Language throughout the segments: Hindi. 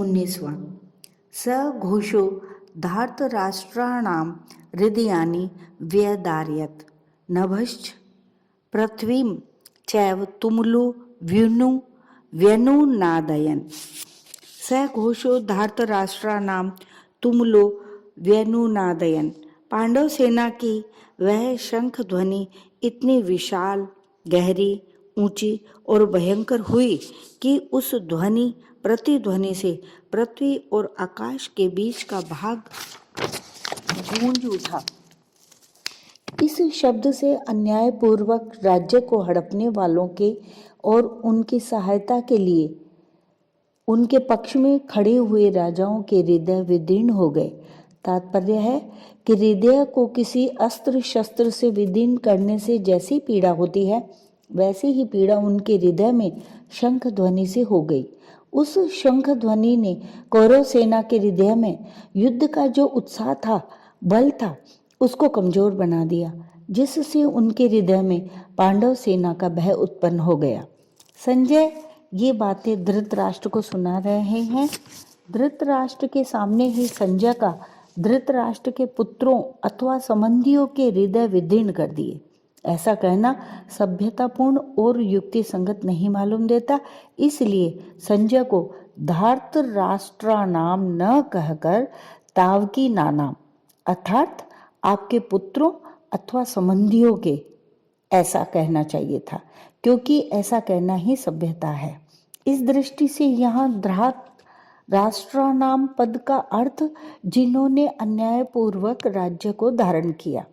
19वां स घोषो धार्तराष्ट्राणां हृदयानि व्यदारयत् नभश्च पृथ्वीं चैव तुमुलो व्यनुनादयन्। स घोषो धार्तराष्ट्राणां तुमुलो व्यनुनादयन्। पांडव सेना की वह शंख ध्वनि इतनी विशाल, गहरी, ऊंची और भयंकर हुई कि उस ध्वनि प्रतिध्वनि से पृथ्वी और आकाश के बीच का भाग गूंज उठा। इस शब्द से अन्यायपूर्वक राज्य को हड़पने वालों के और उनकी सहायता के लिए उनके पक्ष में खड़े हुए राजाओं के हृदय विदीर्ण हो गए। तात्पर्य है कि हृदय को किसी अस्त्र शस्त्र से विदीर्ण करने से जैसी पीड़ा होती है, वैसे ही पीड़ा उनके हृदय में शंख ध्वनि से हो गई। उस शंख ध्वनि ने कौरव सेना के हृदय में युद्ध का जो उत्साह था, बल था, उसको कमजोर बना दिया, जिससे उनके हृदय में पांडव सेना का भय उत्पन्न हो गया। संजय ये बातें धृतराष्ट्र को सुना रहे हैं। धृतराष्ट्र के सामने ही संजय का धृतराष्ट्र के पुत्रों अथवा संबंधियों के हृदय विदीर्ण कर दिए। ऐसा कहना सभ्यतापूर्ण और युक्ति संगत नहीं मालूम देता। इसलिए संजय को धार्तराष्ट्राणाम न कहकर तावकी नानाम अर्थात आपके पुत्रों अथवा संबंधियों के ऐसा कहना चाहिए था, क्योंकि ऐसा कहना ही सभ्यता है। इस दृष्टि से यहाँ राष्ट्रानाम पद का अर्थ जिन्होंने अन्यायपूर्वक राज्य को धारण किया,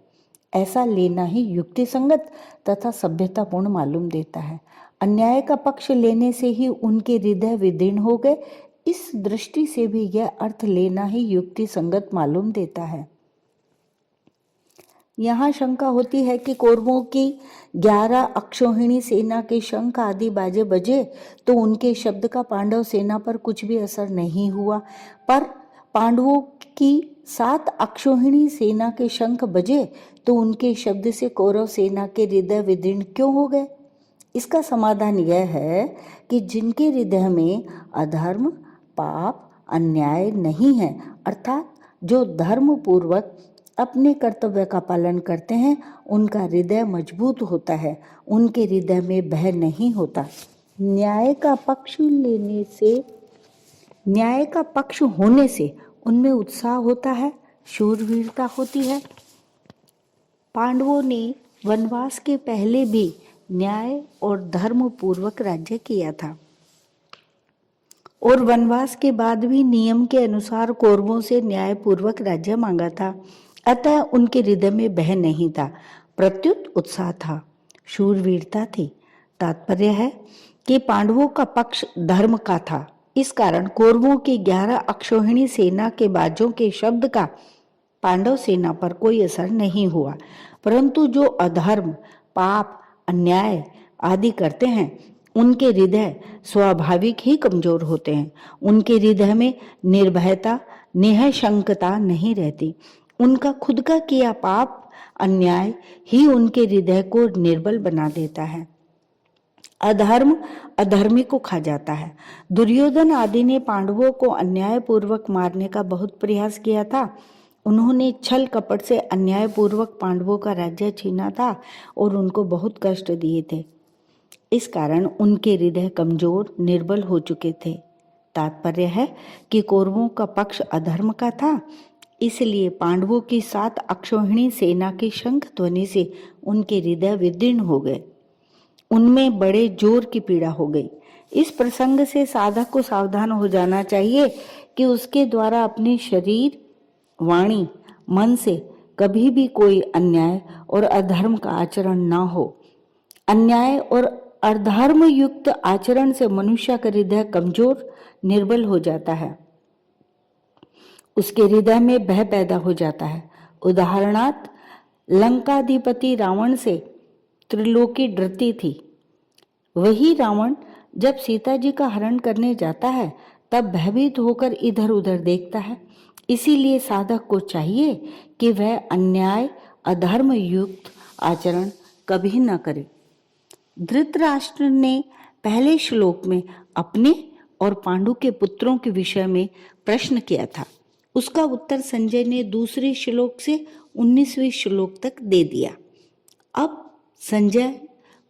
ऐसा लेना ही युक्ति संगत तथा सभ्यतापूर्ण मालूम देता है। अन्याय का पक्ष लेने से ही उनके हृदय विदीर्ण हो गए। इस दृष्टि से भी यह अर्थ लेना ही युक्ति संगत मालूम देता है। यहाँ शंका होती है कि कौरवों की 11 अक्षौहिणी सेना के शंख आदि बाजे बजे तो उनके शब्द का पांडव सेना पर कुछ भी असर नहीं हुआ, पर पांडवों की 7 अक्षौहिणी सेना के शंख बजे तो उनके शब्द से कौरव सेना के हृदय विदीर्ण क्यों हो गए? इसका समाधान यह है कि जिनके हृदय में अधर्म, पाप, अन्याय नहीं है, अर्थात जो धर्म पूर्वक अपने कर्तव्य का पालन करते हैं, उनका हृदय मजबूत होता है, उनके हृदय में भय नहीं होता। न्याय का पक्ष होने से उनमें उत्साह होता है, शूरवीरता होती है। पांडवों ने वनवास के पहले भी न्याय और धर्म पूर्वक राज्य किया था और वनवास के बाद भी नियम के अनुसार कौरवों से न्याय पूर्वक राज्य मांगा था। अतः उनके हृदय में भय नहीं था, प्रत्युत उत्साह था, शूरवीरता थी। तात्पर्य है कि पांडवों का पक्ष धर्म का था। इस कारण कौरवों की 11 अक्षौहिणी सेना के बाजों के शब्द का पांडव सेना पर कोई असर नहीं हुआ, परंतु जो अधर्म, पाप, अन्याय आदि करते हैं, उनके हृदय स्वाभाविक ही कमजोर होते हैं। उनके हृदय में निर्भयता, निःशंकता नहीं रहती। उनका खुद का किया पाप, अन्याय ही उनके हृदय को निर्बल बना देता है। अधर्म अधर्मी को खा जाता है। दुर्योधन आदि ने पांडवों को अन्यायपूर्वक मारने का बहुत प्रयास किया था। उन्होंने छल कपट से अन्यायपूर्वक पांडवों का राज्य छीना था और उनको बहुत कष्ट दिए थे। इस कारण उनके हृदय कमजोर, निर्बल हो चुके थे। तात्पर्य है कि कौरवों का पक्ष अधर्म का था, इसलिए पांडवों की 7 अक्षौहिणी सेना की शंख ध्वनि से उनके हृदय विदीर्ण हो गए, उनमें बड़े जोर की पीड़ा हो गई। इस प्रसंग से साधक को सावधान हो जाना चाहिए कि उसके द्वारा अपने शरीर, वाणी, मन से कभी भी कोई अन्याय और अधर्म का आचरण न हो। अन्याय और अधर्म युक्त आचरण से मनुष्य का हृदय कमजोर, निर्बल हो जाता है, उसके हृदय में भय पैदा हो जाता है। उदाहरणार्थ, लंकाधिपति रावण से त्रिलोकी डरती थी। वही रावण जब सीता जी का हरण करने जाता है, तब भयभीत होकर इधर उधर देखता है। इसीलिए साधक को चाहिए कि वह अन्याय, अधर्म युक्त आचरण कभी न करे। धृतराष्ट्र ने पहले श्लोक में अपने और पांडु के पुत्रों के विषय में प्रश्न किया था। उसका उत्तर संजय ने दूसरे श्लोक से 19वें श्लोक तक दे दिया। अब संजय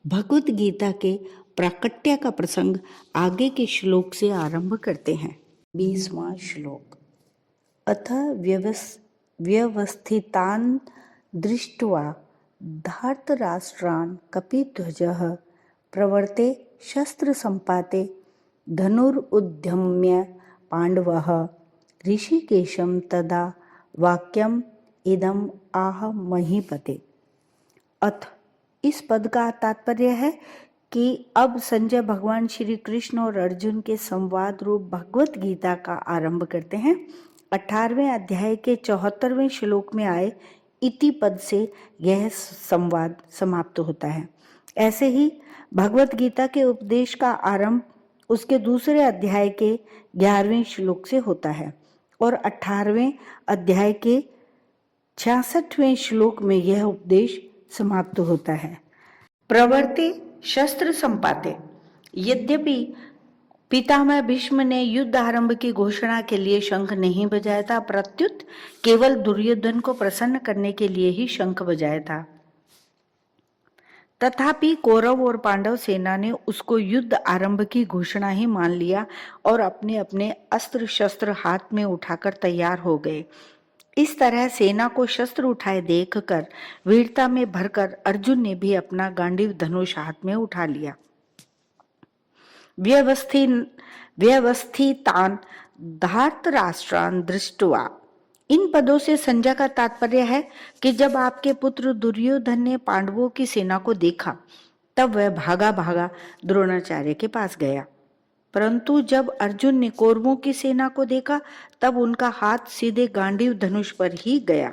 भगवत गीता के प्राकट्य का प्रसंग आगे के श्लोक से आरंभ करते हैं। 20वां श्लोक। अथ व्यवस्थितान् दृष्ट्वा धार्तराष्ट्रान् कपिध्वजः प्रवर्ते शस्त्र संपाते धनुरुद्यम्य पांडवः ऋषिकेशं तदा वाक्यम इदम आह महीपते। अथ इस पद का तात्पर्य है कि अब संजय भगवान श्री कृष्ण और अर्जुन के संवाद रूप भगवत गीता का आरंभ करते हैं। 18वें अध्याय के 74वें श्लोक में आए इति पद से यह संवाद समाप्त होता है। ऐसे ही भगवत गीता के उपदेश का आरंभ उसके दूसरे अध्याय के 11वें श्लोक से होता है और 18वें अध्याय के 66वें श्लोक में यह उपदेश समाप्त होता है। प्रवर्ते शस्त्र संपाते। यद्यपि पितामह भीष्म ने युद्ध आरंभ की घोषणा के लिए शंख नहीं बजाया था, प्रत्युत केवल दुर्योधन को प्रसन्न करने के लिए ही शंख बजाया था। तथापि कौरव और पांडव सेना ने उसको युद्ध आरंभ की घोषणा ही मान लिया और अपने अपने अस्त्र शस्त्र हाथ में उठाकर तैयार हो गए। इस तरह सेना को शस्त्र उठाए देखकर वीरता में भरकर अर्जुन ने भी अपना गांडीव धनुष हाथ में उठा लिया। व्यवस्थितान् धार्तराष्ट्रान् दृष्ट्वा। इन पदों से संजय का तात्पर्य है कि जब आपके पुत्र दुर्योधन ने पांडवों की सेना को देखा तब वह भागा भागा द्रोणाचार्य के पास गया, परंतु जब अर्जुन ने कौरवों की सेना को देखा तब उनका हाथ सीधे गांडीव धनुष पर ही गया।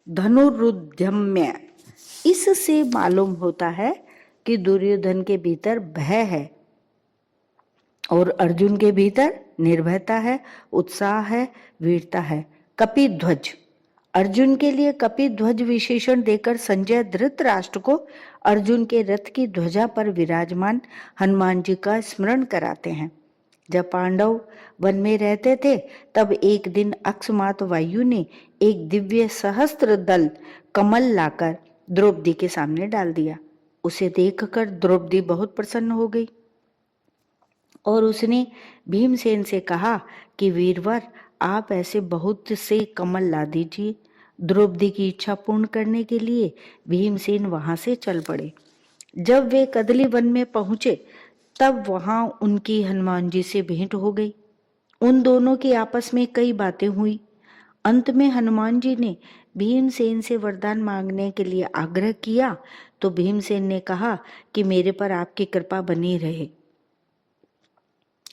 धनुरुद्यम्य। इससे मालूम होता है कि दुर्योधन के भीतर भय है और अर्जुन के भीतर निर्भयता है, उत्साह है, वीरता है। कपिध्वज। अर्जुन के लिए कपिध्वज विशेषण देकर संजय धृतराष्ट्र को अर्जुन के रथ की ध्वजा पर विराजमान हनुमान जी का स्मरण कराते हैं। जब पांडव वन में रहते थे तब एक दिन अकस्मात वायु ने एक दिव्य सहस्त्र दल कमल लाकर द्रौपदी के सामने डाल दिया। उसे देखकर द्रौपदी बहुत प्रसन्न हो गई और उसने भीमसेन से कहा कि वीरवर, आप ऐसे बहुत से कमल ला दीजिए। द्रौपदी की इच्छा पूर्ण करने के लिए भीमसेन वहां से चल पड़े। जब वे कदली वन में पहुंचे तब वहां उनकी हनुमान जी से भेंट हो गई। उन दोनों की आपस में कई बातें हुई। अंत में हनुमान जी ने भीमसेन से वरदान मांगने के लिए आग्रह किया तो भीमसेन ने कहा कि मेरे पर आपकी कृपा बनी रहे।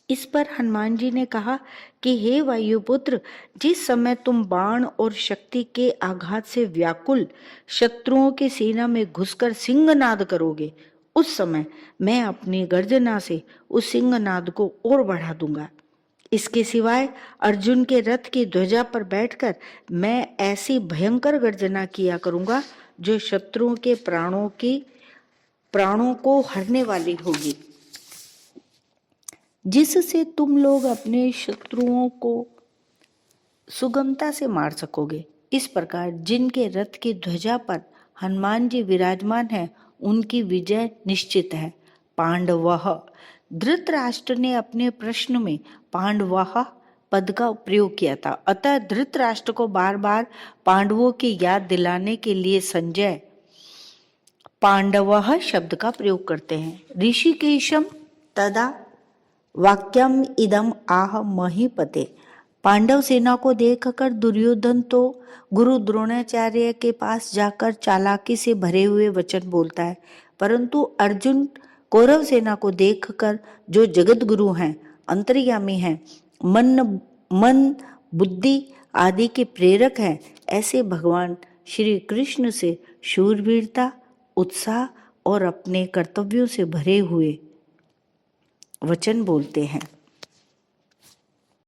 इस पर हनुमान जी ने कहा कि हे वायुपुत्र, जिस समय तुम बाण और शक्ति के आघात से व्याकुल शत्रुओं की सेना में घुसकर सिंहनाद करोगे, उस समय मैं अपनी गर्जना से उस सिंहनाद को और बढ़ा दूंगा। इसके सिवाय अर्जुन के रथ की ध्वजा पर बैठकर मैं ऐसी भयंकर गर्जना किया करूंगा जो शत्रुओं के प्राणों को हरने वाली होगी, जिससे तुम लोग अपने शत्रुओं को सुगमता से मार सकोगे। इस प्रकार जिनके रथ की ध्वजा पर हनुमान जी विराजमान हैं, उनकी विजय निश्चित है। पांडवः। धृतराष्ट्र ने अपने प्रश्न में पांडवः पद का प्रयोग किया था, अतः धृतराष्ट्र को बार बार पांडवों की याद दिलाने के लिए संजय पांडवः शब्द का प्रयोग करते हैं। ऋषिकेशम तदा वाक्यम इदम आह महीपते। पांडव सेना को देखकर दुर्योधन तो गुरु द्रोणाचार्य के पास जाकर चालाकी से भरे हुए वचन बोलता है, परंतु अर्जुन कौरव सेना को देखकर जो जगत गुरु हैं, अंतर्यामी हैं, मन बुद्धि आदि के प्रेरक हैं, ऐसे भगवान श्री कृष्ण से शूरवीरता, उत्साह और अपने कर्तव्यों से भरे हुए वचन बोलते हैं।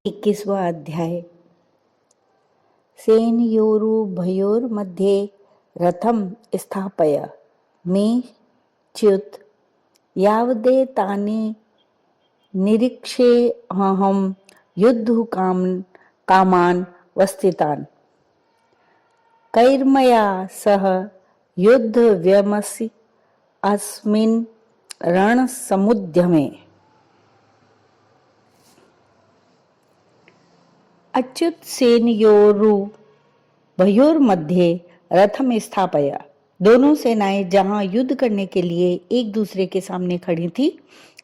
21वां अध्याय। सेनयोरुभयोर्मध्ये रथम स्थापय मे च्युत यावदेतानि निरीक्षे अहम युद्ध कामान वस्थितान कैर्मया सह युद्ध व्यमसि अस्मिन् रण समुद्यमे। अच्युत सेनयोरु भयोर्मध्ये रथम स्थापया। दोनों सेनाएं जहां युद्ध करने के लिए एक दूसरे के सामने खड़ी थी,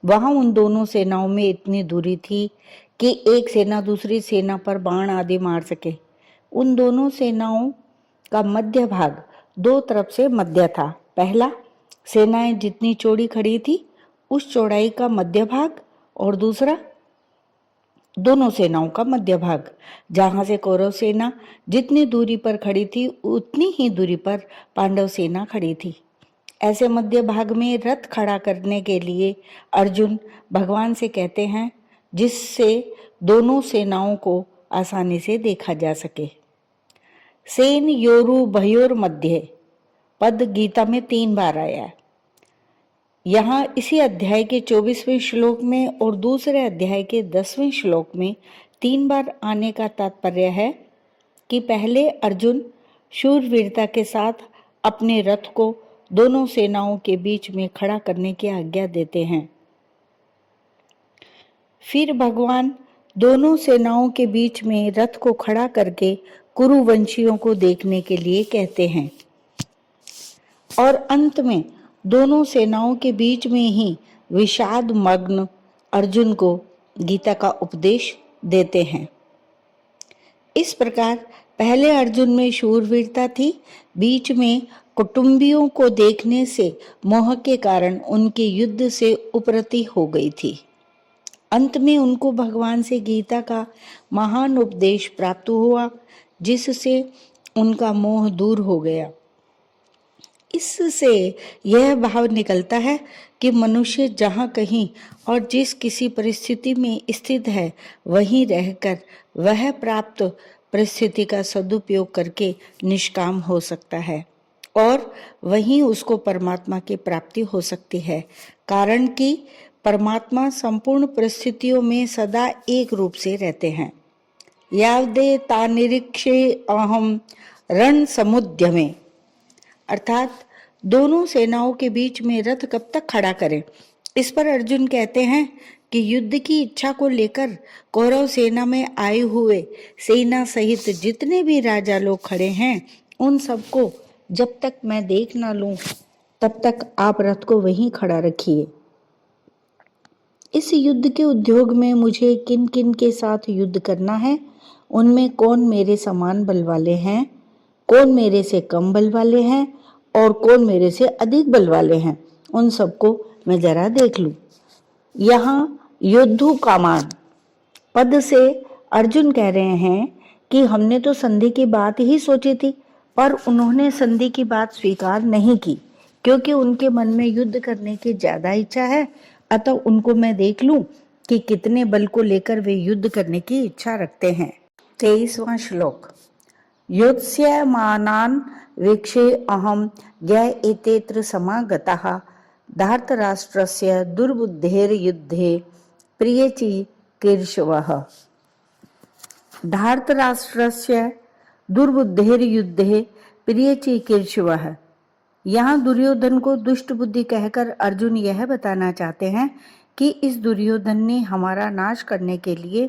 वहां उन दोनों सेनाओं में इतनी दूरी थी कि एक सेना दूसरी सेना पर बाण आदि मार सके। उन दोनों सेनाओं का मध्य भाग दो तरफ से मध्य था। पहला, सेनाएं जितनी चौड़ी खड़ी थी उस चौड़ाई का मध्य भाग, और दूसरा, दोनों सेनाओं का मध्य भाग। जहां से कौरव सेना जितनी दूरी पर खड़ी थी उतनी ही दूरी पर पांडव सेना खड़ी थी। ऐसे मध्य भाग में रथ खड़ा करने के लिए अर्जुन भगवान से कहते हैं, जिससे दोनों सेनाओं को आसानी से देखा जा सके। सेन योरु भयोर मध्य पद गीता में 3 बार आया है। यहाँ इसी अध्याय के 24वें श्लोक में और दूसरे अध्याय के 10वें श्लोक में 3 बार आने का तात्पर्य है कि पहले अर्जुन शूरवीरता के साथ अपने रथ को दोनों सेनाओं के बीच में खड़ा करने की आज्ञा देते हैं। फिर भगवान दोनों सेनाओं के बीच में रथ को खड़ा करके कुरुवंशियों को देखने के लिए कहते हैं, और अंत में दोनों सेनाओं के बीच में ही विषाद मग्न अर्जुन को गीता का उपदेश देते हैं। इस प्रकार पहले अर्जुन में शूरवीरता थी, बीच में कुटुंबियों को देखने से मोह के कारण उनके युद्ध से उपरति हो गई थी। अंत में उनको भगवान से गीता का महान उपदेश प्राप्त हुआ, जिससे उनका मोह दूर हो गया। इससे यह भाव निकलता है कि मनुष्य जहाँ कहीं और जिस किसी परिस्थिति में स्थित है, वहीं रहकर वह प्राप्त परिस्थिति का सदुपयोग करके निष्काम हो सकता है, और वहीं उसको परमात्मा की प्राप्ति हो सकती है। कारण कि परमात्मा संपूर्ण परिस्थितियों में सदा एक रूप से रहते हैं। यावदे ता निरीक्षे अहम रण समुद्यमे, अर्थात दोनों सेनाओं के बीच में रथ कब तक खड़ा करें। इस पर अर्जुन कहते हैं कि युद्ध की इच्छा को लेकर कौरव सेना में आए हुए सेना सहित जितने भी राजा लोग खड़े हैं, उन सबको जब तक मैं देख ना लूं तब तक आप रथ को वहीं खड़ा रखिए। इस युद्ध के उद्योग में मुझे किन किन के साथ युद्ध करना है, उनमें कौन मेरे समान बल वाले हैं, कौन मेरे से कम बल वाले हैं और कौन मेरे से अधिक बल वाले हैं, उन सबको मैं जरा देख लूं। यहाँ युद्धु कामान पद से अर्जुन कह रहे हैं कि हमने तो संधि की बात ही सोची थी, पर उन्होंने संधि की बात स्वीकार नहीं की, क्योंकि उनके मन में युद्ध करने की ज्यादा इच्छा है। अतः उनको मैं देख लूं कि कितने बल को लेकर वे युद्ध करने की इच्छा रखते हैं। 23वां श्लोक। योत्स्यमानान् वीक्षे अहम ज्ञ एतेत्र समागताः धार्तराष्ट्रस्य दुर्बुद्धेर्युद्धे प्रियचिकीर्षवः। धार्तराष्ट्रस्य दुर्बुद्धेर्युद्धे प्रियचिकीर्षवः। यहाँ दुर्योधन को दुष्ट बुद्धि कहकर अर्जुन यह बताना चाहते हैं कि इस दुर्योधन ने हमारा नाश करने के लिए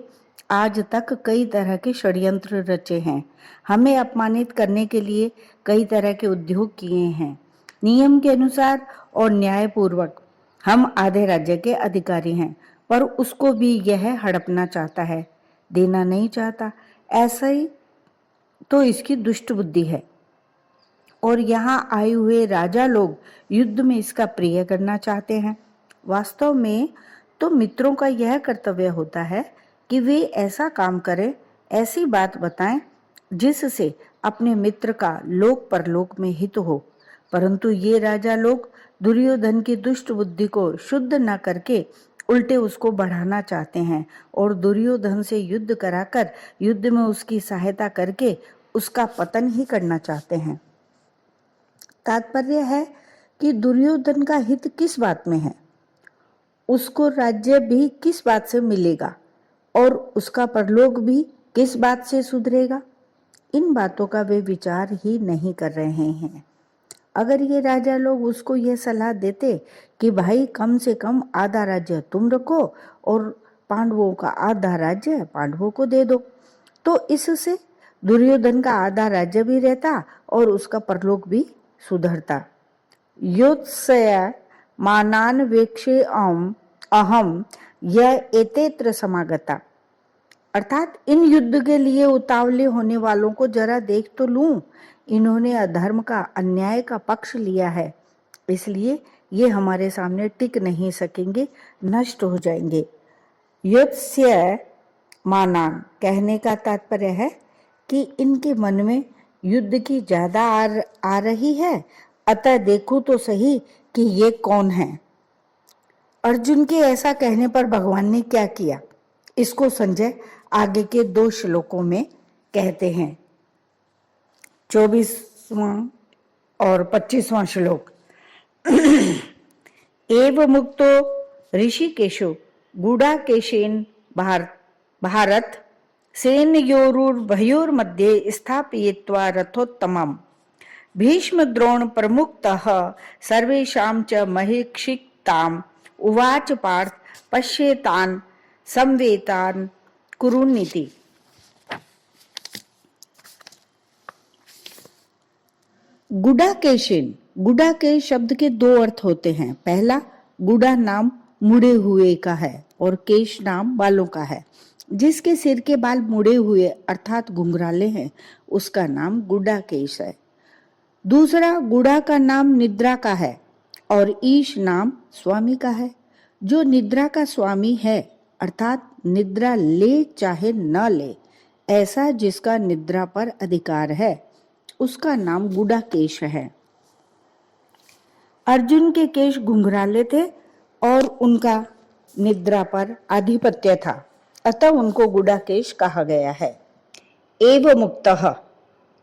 आज तक कई तरह के षड्यंत्र रचे हैं, हमें अपमानित करने के लिए कई तरह के उद्योग किए हैं। नियम के अनुसार और न्यायपूर्वक हम आधे राज्य के अधिकारी हैं, पर उसको भी यह हड़पना चाहता है, देना नहीं चाहता। ऐसा ही तो इसकी दुष्ट बुद्धि है, और यहाँ आए हुए राजा लोग युद्ध में इसका प्रिय करना चाहते हैं। वास्तव में तो मित्रों का यह कर्तव्य होता है कि वे ऐसा काम करें, ऐसी बात बताएं जिससे अपने मित्र का लोक परलोक में हित हो। परंतु ये राजा लोग दुर्योधन की दुष्ट बुद्धि को शुद्ध न करके उल्टे उसको बढ़ाना चाहते हैं, और दुर्योधन से युद्ध कराकर युद्ध में उसकी सहायता करके उसका पतन ही करना चाहते हैं। तात्पर्य है कि दुर्योधन का हित किस बात में है? उसको राज्य भी किस बात से मिलेगा और उसका परलोक भी किस बात से सुधरेगा? इन बातों का वे विचार ही नहीं कर रहे हैं। अगर ये राजा लोग उसको ये सलाह देते कि भाई कम से कम आधा राज्य तुम रखो और पांडवों का आधा राज्य पांडवों को दे दो, तो इससे दुर्योधन का आधा राज्य भी रहता और उसका परलोक भी सुधरता। योत्स्य मानान वेक्षे अहम यह एतेत्र समागता, अर्थात इन युद्ध के लिए उतावले होने वालों को जरा देख तो लूं, इन्होंने अधर्म का अन्याय का पक्ष लिया है, इसलिए ये हमारे सामने टिक नहीं सकेंगे, नष्ट हो जाएंगे। योत्स्य मानान कहने का तात्पर्य है कि इनके मन में युद्ध की ज्यादा आ रही है, अतः देखो तो सही कि ये कौन है। अर्जुन के ऐसा कहने पर भगवान ने क्या किया, इसको संजय आगे के 2 श्लोकों में कहते हैं। 24वां और 25वां श्लोक। एव मुक्तो ऋषिकेशो गूढ़ाकेशेन भारत सेनयोरुर्भयोर्मध्ये स्थापयित्वा रथोत्तमम् भीष्म द्रोण प्रमुक्तः सर्वेषां च महीक्षिताम् उवाच पार्थ पश्येतान् संवेतान् कुरुनीति। गुडाकेशिन, गुडा के शब्द के 2 अर्थ होते हैं। पहला, गुडा नाम मुड़े हुए का है और केश नाम बालों का है। जिसके सिर के बाल मुड़े हुए अर्थात घुंघराले हैं उसका नाम गुडाकेश है। दूसरा, गुडा का नाम निद्रा का है और ईश नाम स्वामी का है। जो निद्रा का स्वामी है अर्थात निद्रा ले चाहे न ले, ऐसा जिसका निद्रा पर अधिकार है, उसका नाम गुडाकेश है। अर्जुन के केश घुंघराले थे और उनका निद्रा पर आधिपत्य था, अतः उनको गुडाकेश कहा गया है। एव मुक्तः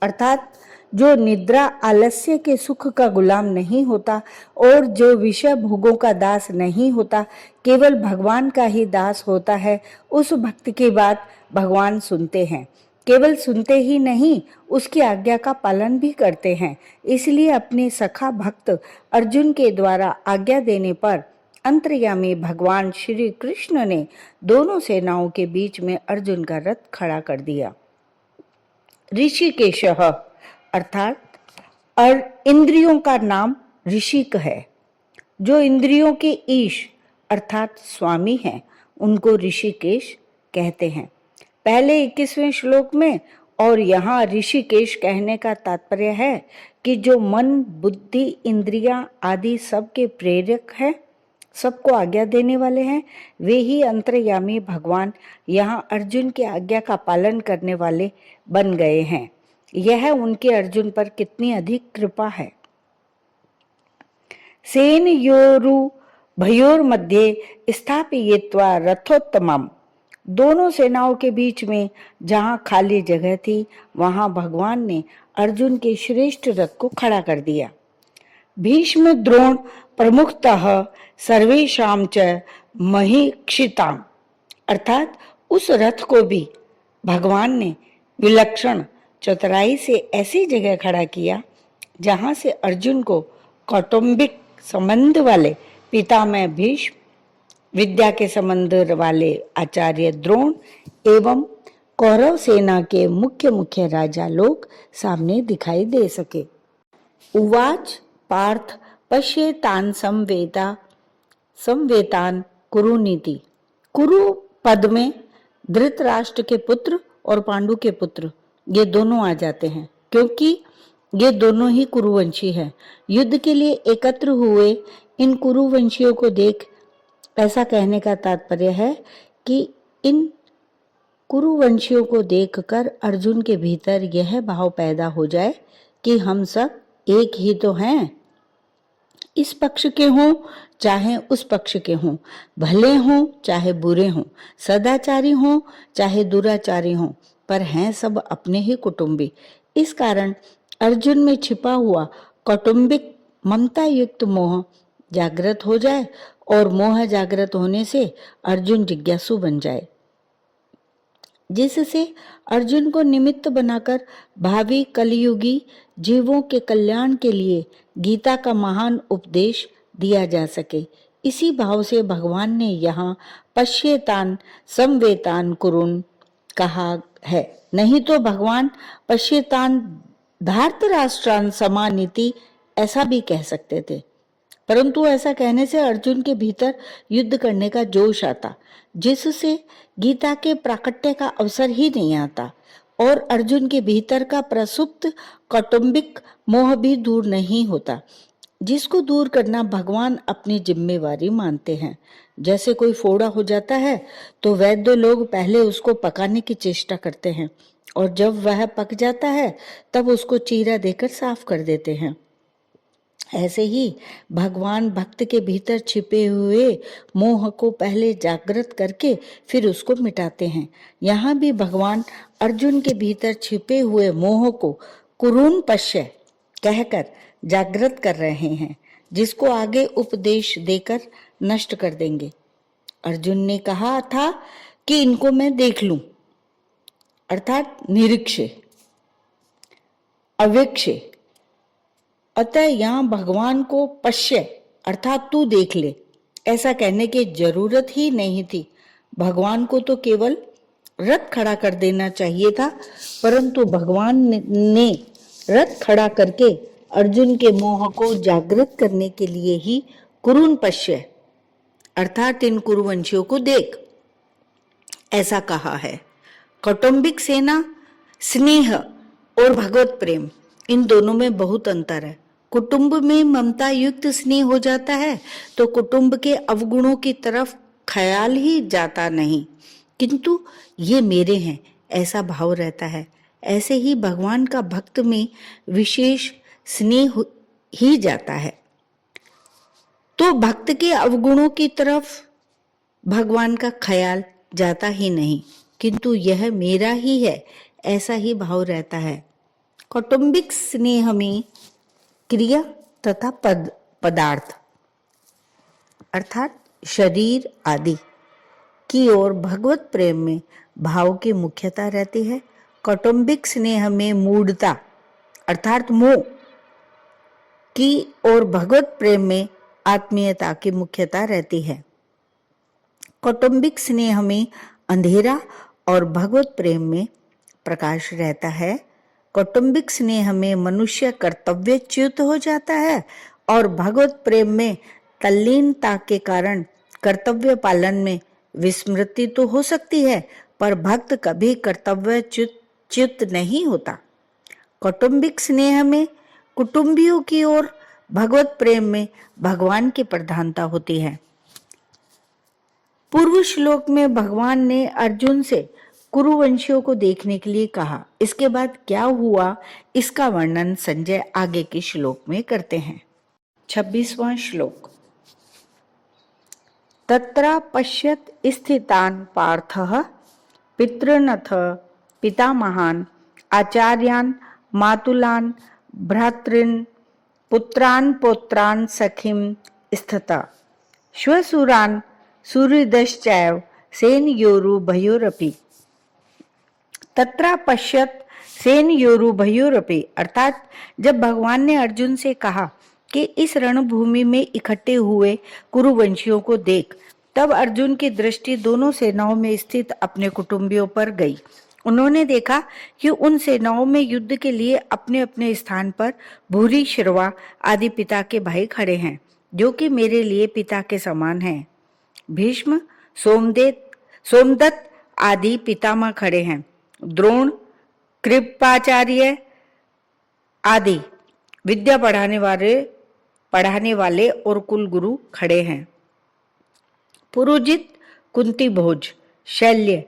अर्थात जो निद्रा आलस्य के सुख का गुलाम नहीं होता और जो विषय भोगों का दास नहीं होता, केवल भगवान का ही दास होता है, उस भक्त की बात भगवान सुनते हैं। केवल सुनते ही नहीं, उसकी आज्ञा का पालन भी करते हैं। इसलिए अपने सखा भक्त अर्जुन के द्वारा आज्ञा देने पर अंतर्यामी भगवान श्री कृष्ण ने दोनों सेनाओं के बीच में अर्जुन का रथ खड़ा कर दिया। ऋषिकेशः अर्थात इंद्रियों का नाम ऋषिक है। जो इंद्रियों के ईश अर्थात स्वामी हैं, उनको ऋषिकेश कहते हैं। पहले 21वें श्लोक में और यहाँ ऋषिकेश कहने का तात्पर्य है कि जो मन, बुद्धि, इंद्रियां आदि सबके प्रेरक है, सबको आज्ञा देने वाले हैं, वे ही अंतर्यामी भगवान यहाँ अर्जुन की आज्ञा का पालन करने वाले बन गए हैं। यह उनके अर्जुन पर कितनी अधिक कृपा है। सेनयोरु भयोर मध्य स्थापयित्वा रथोत्तमम्, दोनों सेनाओं के बीच में जहां खाली जगह थी वहां भगवान ने अर्जुन के श्रेष्ठ रथ को खड़ा कर दिया। भीष्म द्रोण प्रमुखतः सर्वेषां च महीक्षिताम्, अर्थात उस रथ को भी भगवान ने विलक्षण चतुराई से ऐसी जगह खड़ा किया जहां से अर्जुन को कौटुंबिक संबंध वाले पितामह भीष्म, विद्या के संबंध वाले आचार्य द्रोण एवं कौरव सेना के मुख्य मुख्य राजा लोग सामने दिखाई दे सके। उवाच पार्थ पश्येतान् संवेतान् कुरुनीति। कुरु पद में धृतराष्ट्र के पुत्र और पांडु के पुत्र ये दोनों आ जाते हैं, क्योंकि ये दोनों ही कुरुवंशी हैं। युद्ध के लिए एकत्र हुए इन कुरुवंशियों को देख, ऐसा कहने का तात्पर्य है कि इन कुरुवंशियों को देखकर अर्जुन के भीतर यह भाव पैदा हो जाए कि हम सब एक ही तो हैं। इस पक्ष के हों चाहे उस पक्ष के हों, भले हों चाहे बुरे हों, सदाचारी हों चाहे दुराचारी हों, पर हैं सब अपने ही कुटुंबी। इस कारण अर्जुन में छिपा हुआ कौटुंबिक ममता युक्त मोह जागृत हो जाए और मोह जागृत होने से अर्जुन जिज्ञासु बन जाए, जिससे अर्जुन को निमित्त बनाकर भावी कलयुगी जीवों के कल्याण के लिए गीता का महान उपदेश दिया जा सके। इसी भाव से भगवान ने यहाँ पश्येतान समवेतान कुरुन कहा है। नहीं तो भगवान पश्येतान धार्तराष्ट्रान समानीति ऐसा भी कह सकते थे, परंतु ऐसा कहने से अर्जुन के भीतर युद्ध करने का जोश आता, जिससे गीता के प्राकट्य का अवसर ही नहीं आता, और अर्जुन के भीतर का प्रसुप्त कौटुंबिक मोह भी दूर नहीं होता, जिसको दूर करना भगवान अपनी जिम्मेवारी मानते हैं। जैसे कोई फोड़ा हो जाता है तो वैद्य लोग पहले उसको पकाने की चेष्टा करते हैं, और जब वह पक जाता है तब उसको चीरा देकर साफ कर देते हैं। ऐसे ही भगवान भक्त के भीतर छिपे हुए मोह को पहले जागृत करके फिर उसको मिटाते हैं। यहाँ भी भगवान अर्जुन के भीतर छिपे हुए मोह को कुरुन पश्य कहकर जागृत कर रहे हैं, जिसको आगे उपदेश देकर नष्ट कर देंगे। अर्जुन ने कहा था कि इनको मैं देख लूं, अर्थात निरीक्षे अवेक्षे। अतः यहाँ भगवान को पश्य अर्थात तू देख ले ऐसा कहने की जरूरत ही नहीं थी। भगवान को तो केवल रथ खड़ा कर देना चाहिए था, परंतु भगवान ने रथ खड़ा करके अर्जुन के मोह को जागृत करने के लिए ही कुरुन पश्य अर्थात इन कुरुवंशियों को देख ऐसा कहा है। कौटुंबिक सेना स्नेह और भगवत प्रेम, इन दोनों में बहुत अंतर है। कुटुंब में ममता युक्त स्नेह हो जाता है तो कुटुंब के अवगुणों की तरफ ख्याल ही जाता नहीं, किंतु ये मेरे हैं ऐसा भाव रहता है। ऐसे ही भगवान का भक्त में विशेष स्नेह ही जाता है, तो भक्त के अवगुणों की तरफ भगवान का ख्याल जाता ही नहीं, किंतु यह मेरा ही है ऐसा ही भाव रहता है। कौटुंबिक स्नेह में क्रिया तथा पदार्थ अर्थात शरीर आदि की ओर भगवत प्रेम में भाव की मुख्यता रहती है। कौटुंबिक स्नेह में मूढ़ता अर्थात मोह की ओर भगवत प्रेम में आत्मीयता की मुख्यता रहती है। कौटुंबिक स्नेह में अंधेरा और भगवत प्रेम में प्रकाश रहता है। कौटुंबिक स्नेह में मनुष्य कर्तव्यच्युत हो जाता है और भगवत प्रेम में तल्लीनता के कारण कर्तव्य पालन में विस्मृति तो हो सकती है, पर भक्त कभी कर्तव्यच्युत नहीं होता। कौटुंबिक स्नेह में कुटुंबियों की ओर भगवत प्रेम में भगवान की प्रधानता होती है। पूर्व श्लोक में भगवान ने अर्जुन से कुरुवंशियों को देखने के लिए कहा। इसके बाद क्या हुआ इसका वर्णन संजय आगे के श्लोक में करते हैं। 26वां श्लोक। तत्र पश्यत स्थितान् पार्थः पितृनथ पितामहान् आचार्यान् मातुलान् भ्रातॄन् पुत्रान् पौत्रान् सखीं स्थिता श्वशुरान् सुहृदश्चैव सेनयोरुभयोरपि। तत्र पश्यत सेनयोरुभयोरपि अर्थात जब भगवान ने अर्जुन से कहा कि इस रणभूमि में इकट्ठे हुए कुरुवंशियों को देख, तब अर्जुन की दृष्टि दोनों सेनाओं में स्थित अपने कुटुंबियों पर गई। उन्होंने देखा कि उन सेनाओं में युद्ध के लिए अपने अपने स्थान पर भूरी, श्रवा आदि पिता के भाई खड़े हैं, जो कि मेरे लिए पिता के समान हैं। भीष्म, सोमदत्त आदि पितामह खड़े हैं। द्रोण, कृपाचार्य आदि विद्या पढ़ाने वाले और कुल गुरु खड़े हैं। पुरोजित, कुंती भोज, शल्य,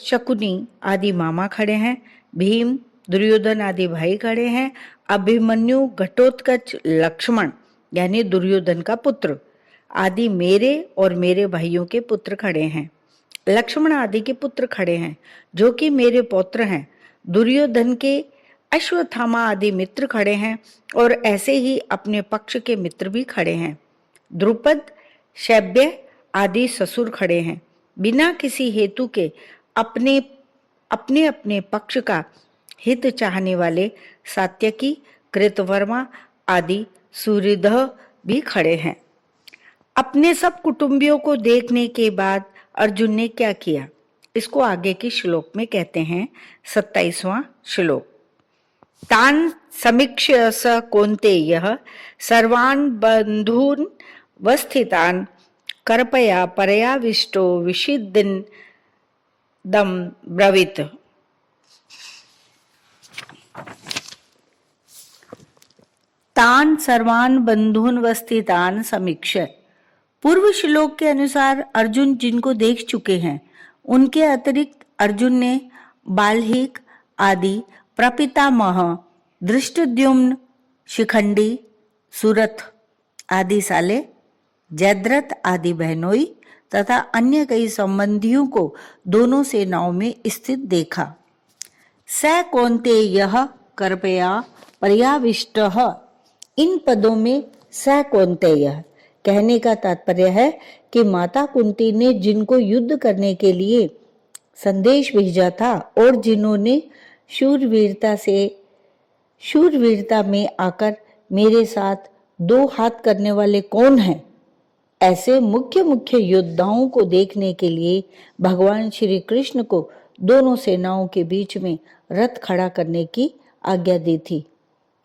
शकुनी आदि मामा खड़े हैं। भीम, दुर्योधन आदि भाई खड़े हैं। अभिमन्यु, घटोत्कच, लक्ष्मण यानी दुर्योधन का पुत्र आदि मेरे और मेरे भाइयों के पुत्र खड़े हैं। लक्ष्मण आदि के पुत्र खड़े हैं, जो कि मेरे पौत्र हैं। दुर्योधन के अश्वत्थामा आदि मित्र खड़े हैं और ऐसे ही अपने पक्ष के मित्र भी खड़े हैं। द्रुपद, शैब्य आदि ससुर खड़े हैं। बिना किसी हेतु के अपने अपने अपने पक्ष का हित चाहने वाले सात्यकी, कृतवर्मा आदि सूर्यधर भी खड़े हैं। अपने सब कुटुंबियों को देखने के बाद अर्जुन ने क्या किया, इसको आगे के श्लोक में कहते हैं। 27वां श्लोक। तान समीक्ष्य स कौन्तेयः सर्वान् बन्धून् वस्थितान् कर्पया परयाविष्टो विषिद्दिन् दम ब्रवीत। तान सर्वान् बंधून वस्थितान समीक्ष्य। पूर्व श्लोक के अनुसार अर्जुन जिनको देख चुके हैं, उनके अतिरिक्त अर्जुन ने बाल्हिक आदि प्रपितामह, धृष्टद्युम्न, शिखंडी, सुरथ आदि साले, जयद्रथ आदि बहनोई तथा अन्य कई संबंधियों को दोनों सेनाओं में स्थित देखा। स कौन्तेयः कृपया पर्याविष्टः, इन पदों में स कौन्तेयः कहने का तात्पर्य है कि माता कुंती ने जिनको युद्ध करने के लिए संदेश भेजा था और जिन्होंने शूरवीरता में आकर मेरे साथ दो हाथ करने वाले कौन हैं, ऐसे मुख्य मुख्य योद्धाओं को देखने के लिए भगवान श्री कृष्ण को दोनों सेनाओं के बीच में रथ खड़ा करने की आज्ञा दी थी।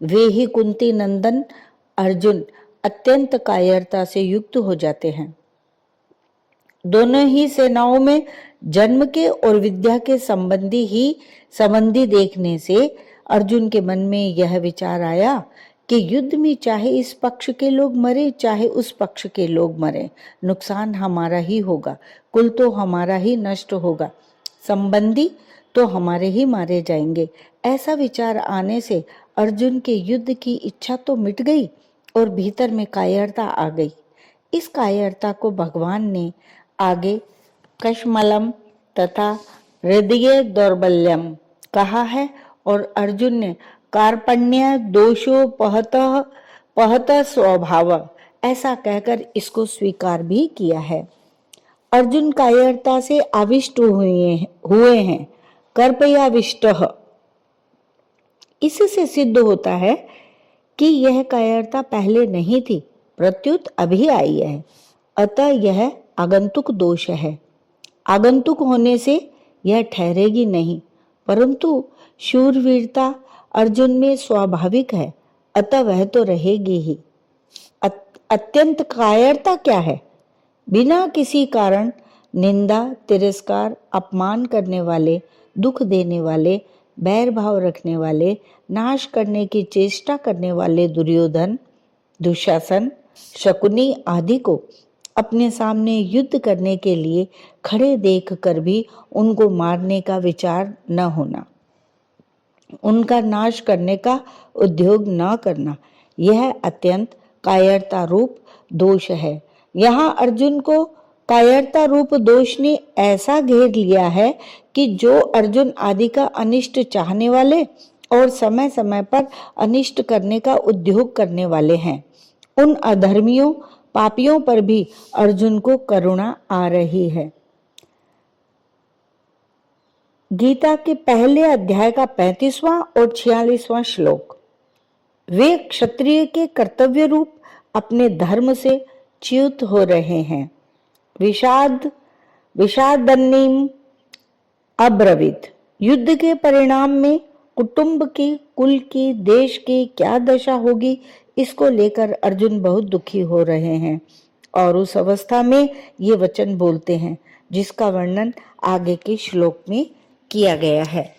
वे ही कुंती नंदन अर्जुन अत्यंत कायरता से युक्त हो जाते हैं। दोनों ही सेनाओं में जन्म के और विद्या के संबंधी देखने से अर्जुन के मन में यह विचार आया कि युद्ध में चाहे इस पक्ष के लोग मरे चाहे उस पक्ष के लोग मरे, नुकसान हमारा ही होगा, कुल तो हमारा ही नष्ट होगा, संबंधी तो हमारे ही मारे जाएंगे। ऐसा विचार आने से अर्जुन के युद्ध की इच्छा तो मिट गई और भीतर में कायरता आ गई। इस कायरता को भगवान ने आगे कश्मलम तथा हृदय दौर्बल्यम कहा है और अर्जुन ने कार्पण्य दोषो पहत स्वभाव ऐसा कहकर इसको स्वीकार भी किया है। अर्जुन कायरता से आविष्ट हुए हैं। कर्पयाविष्ट, इससे सिद्ध होता है कि यह कायरता पहले नहीं थी, प्रत्युत अभी आई है, अतः यह आगंतुक दोष है। आगंतुक होने से यह ठहरेगी नहीं, परंतु शूरवीरता अर्जुन में स्वाभाविक है, अतः वह तो रहेगी ही। अत्यंत कायरता क्या है? बिना किसी कारण निंदा, तिरस्कार, अपमान करने वाले, दुख देने वाले, बैर भाव रखने वाले, नाश करने की चेष्टा करने वाले दुर्योधन, दुशासन, शकुनी आदि को अपने सामने युद्ध करने के लिए खड़े देखकर भी उनको मारने का विचार न होना, उनका नाश करने का उद्योग न करना, यह अत्यंत कायरता रूप दोष है। यहाँ अर्जुन को कायरता रूप दोष ने ऐसा घेर लिया है कि जो अर्जुन आदि का अनिष्ट चाहने वाले और समय समय पर अनिष्ट करने का उद्योग करने वाले हैं, उन अधर्मियों पापियों पर भी अर्जुन को करुणा आ रही है। गीता के पहले अध्याय का 35वां और 46वां श्लोक। वे क्षत्रिय के कर्तव्य रूप अपने धर्म से च्युत हो रहे हैं। विषादन्नीम अब्रवीत, युद्ध के परिणाम में कुटुंब की, कुल की, देश की क्या दशा होगी, इसको लेकर अर्जुन बहुत दुखी हो रहे हैं और उस अवस्था में ये वचन बोलते हैं जिसका वर्णन आगे के श्लोक में किया गया है।